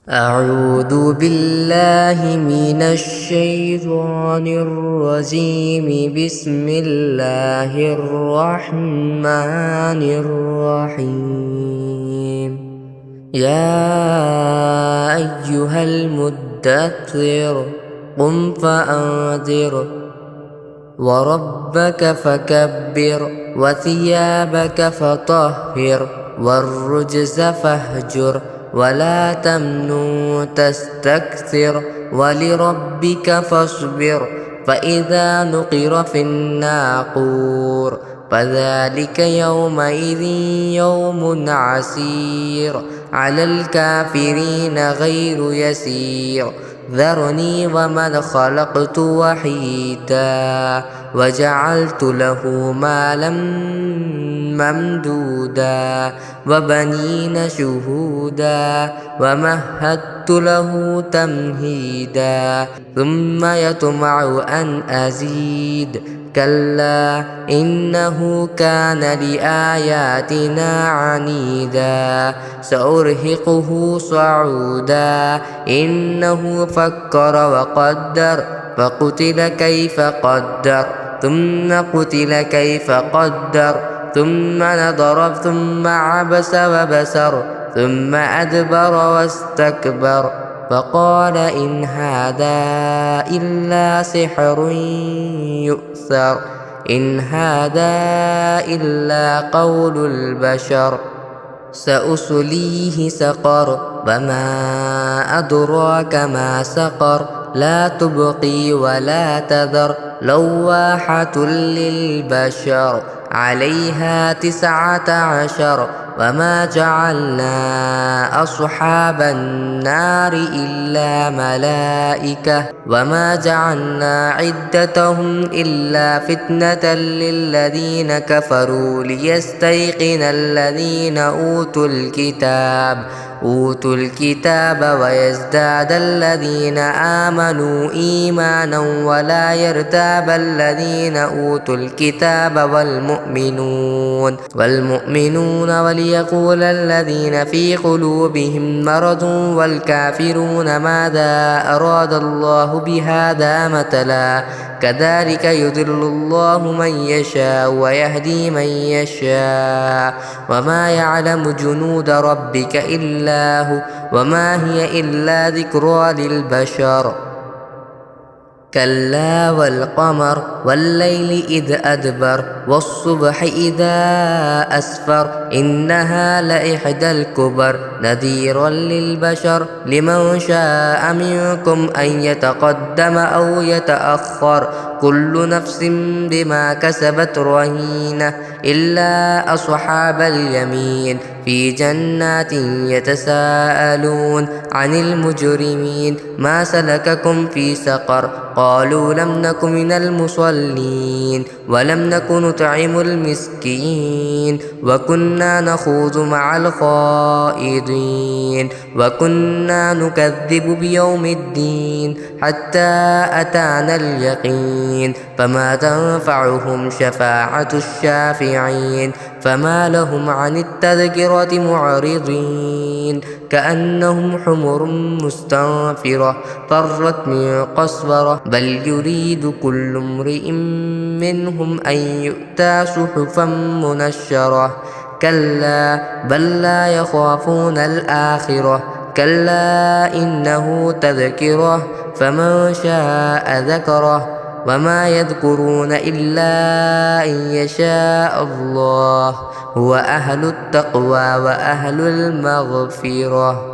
أعوذ بالله من الشيطان الرجيم. بسم الله الرحمن الرحيم. يا أيها المدثر قم فأنذر وربك فكبر وثيابك فطهر والرجز فاهجر ولا تمنن تستكثر ولربك فاصبر. فإذا نقر في الناقور فذلك يومئذ يوم عسير على الكافرين غير يسير. ذرني ومن خلقت وحيدا وجعلت له مالا ممدودا وبنين شهودا ومهدت له تمهيدا ثم يطمع أن أزيد كلا إنه كان لآياتنا عنيدا سأرهقه صعودا إنه فكر وقدر فقتل كيف قدر ثم قتل كيف قدر ثم نظر ثم عبس وبسر ثم أدبر واستكبر فقال إن هذا إلا سحر يؤثر إن هذا إلا قول البشر. سأصليه سقر وما أدراك ما سقر لا تبقي ولا تذر لواحة للبشر عليها 19 وما جعلنا أصحاب النار إلا ملائكة وما جعلنا عدتهم إلا فتنة للذين كفروا ليستيقن الذين أوتوا الكتاب ويزداد الذين آمنوا إيمانا ولا يرتاب الذين أوتوا الكتاب والمؤمنون وليقول الذين في قلوبهم مرض والكافرون ماذا أراد الله بهذا مثلا كذلك يضل الله من يشاء ويهدي من يشاء وما يعلم جنود ربك إلا هو وما هي إلا ذكرى للبشر. كلا والقمر والليل إذ أدبر والصبح إذا أسفر إنها لإحدى الكبر نذيرا للبشر لمن شاء منكم أن يتقدم أو يتأخر كل نفس بما كسبت رهينة إلا أصحاب اليمين في جنات يتساءلون عن المجرمين ما سلككم في سقر قالوا لم نك من المصلين ولم نك نطعم المسكين وكنا نخوض مع الخائضين وكنا نكذب بيوم الدين حتى أتانا اليقين فما تنفعهم شفاعة الشافعين فما لهم عن التذكرة معرضين كأنهم حمر مستنفرة فرت من قسورة بل يريد كل امرئ منهم أن يؤتى صحفا منشرة كلا بل لا يخافون الآخرة كلا إنه تذكرة فمن شاء ذكره وما يذكرون إلا أن يشاء الله هو أهل التقوى وأهل المغفرة.